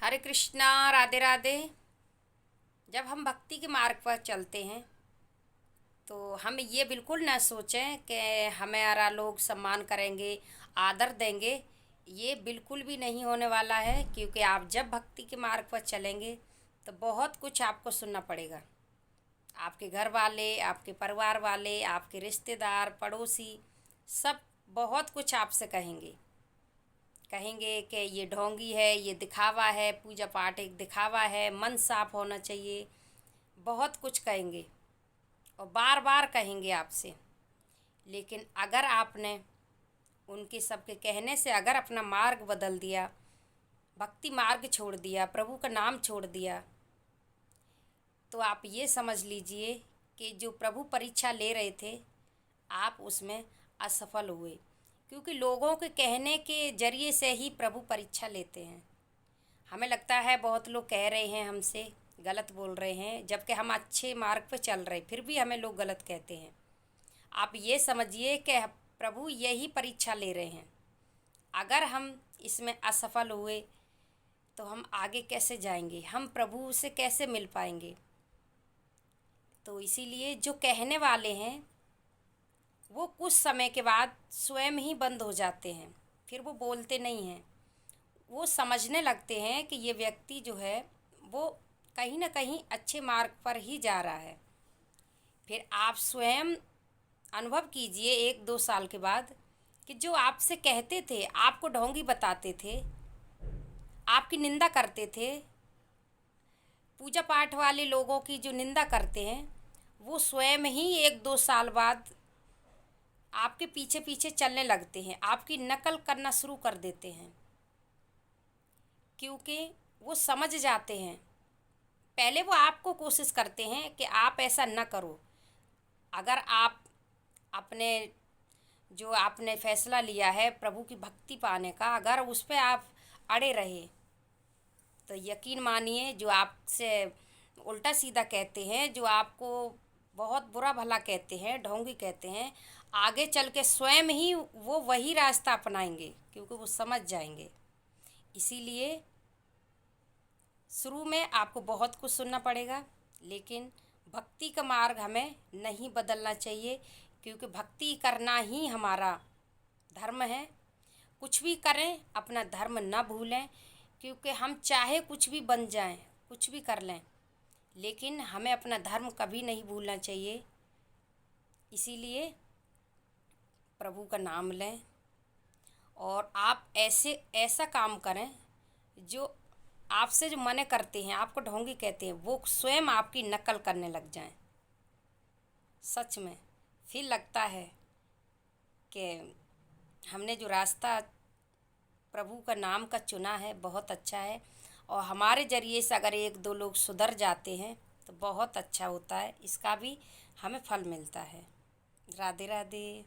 हरे कृष्णा। राधे राधे। जब हम भक्ति के मार्ग पर चलते हैं तो हम ये बिल्कुल ना सोचें कि हमारा लोग सम्मान करेंगे, आदर देंगे। ये बिल्कुल भी नहीं होने वाला है, क्योंकि आप जब भक्ति के मार्ग पर चलेंगे तो बहुत कुछ आपको सुनना पड़ेगा। आपके घर वाले, आपके परिवार वाले, आपके रिश्तेदार, पड़ोसी सब बहुत कुछ आपसे कहेंगे। कहेंगे कि ये ढोंगी है, ये दिखावा है, पूजा पाठ एक दिखावा है, मन साफ होना चाहिए। बहुत कुछ कहेंगे और बार बार कहेंगे आपसे। लेकिन अगर आपने उनके सबके कहने से अगर अपना मार्ग बदल दिया, भक्ति मार्ग छोड़ दिया, प्रभु का नाम छोड़ दिया, तो आप ये समझ लीजिए कि जो प्रभु परीक्षा ले रहे थे आप उसमें असफल हुए। क्योंकि लोगों के कहने के जरिए से ही प्रभु परीक्षा लेते हैं। हमें लगता है बहुत लोग कह रहे हैं हमसे, गलत बोल रहे हैं, जबकि हम अच्छे मार्ग पर चल रहे, फिर भी हमें लोग गलत कहते हैं। आप ये समझिए कि प्रभु यही परीक्षा ले रहे हैं। अगर हम इसमें असफल हुए तो हम आगे कैसे जाएंगे, हम प्रभु से कैसे मिल पाएंगे। तो इसीलिए जो कहने वाले हैं वो कुछ समय के बाद स्वयं ही बंद हो जाते हैं, फिर वो बोलते नहीं हैं। वो समझने लगते हैं कि ये व्यक्ति जो है वो कहीं ना कहीं अच्छे मार्ग पर ही जा रहा है। फिर आप स्वयं अनुभव कीजिए 1-2 साल के बाद कि जो आपसे कहते थे, आपको ढोंगी बताते थे, आपकी निंदा करते थे, पूजा पाठ वाले लोगों की जो निंदा करते हैं, वो स्वयं ही 1-2 साल बाद आपके पीछे पीछे चलने लगते हैं, आपकी नकल करना शुरू कर देते हैं। क्योंकि वो समझ जाते हैं। पहले वो आपको कोशिश करते हैं कि आप ऐसा न करो। अगर आप अपने जो आपने फैसला लिया है प्रभु की भक्ति पाने का, अगर उस पर आप अड़े रहे तो यकीन मानिए जो आपसे उल्टा सीधा कहते हैं, जो आपको बहुत बुरा भला कहते हैं, ढोंगी कहते हैं, आगे चल के स्वयं ही वो वही रास्ता अपनाएंगे, क्योंकि वो समझ जाएंगे। इसीलिए शुरू में आपको बहुत कुछ सुनना पड़ेगा, लेकिन भक्ति का मार्ग हमें नहीं बदलना चाहिए, क्योंकि भक्ति करना ही हमारा धर्म है। कुछ भी करें, अपना धर्म ना भूलें, क्योंकि हम चाहे कुछ भी बन जाएं, कुछ भी कर लें, लेकिन हमें अपना धर्म कभी नहीं भूलना चाहिए। इसीलिए प्रभु का नाम लें और आप ऐसा काम करें जो आपसे जो मने करते हैं, आपको ढोंगी कहते हैं, वो स्वयं आपकी नकल करने लग जाएं। सच में फिर लगता है कि हमने जो रास्ता प्रभु का नाम का चुना है बहुत अच्छा है, और हमारे ज़रिए से अगर 1-2 लोग सुधर जाते हैं तो बहुत अच्छा होता है, इसका भी हमें फल मिलता है। राधे राधे।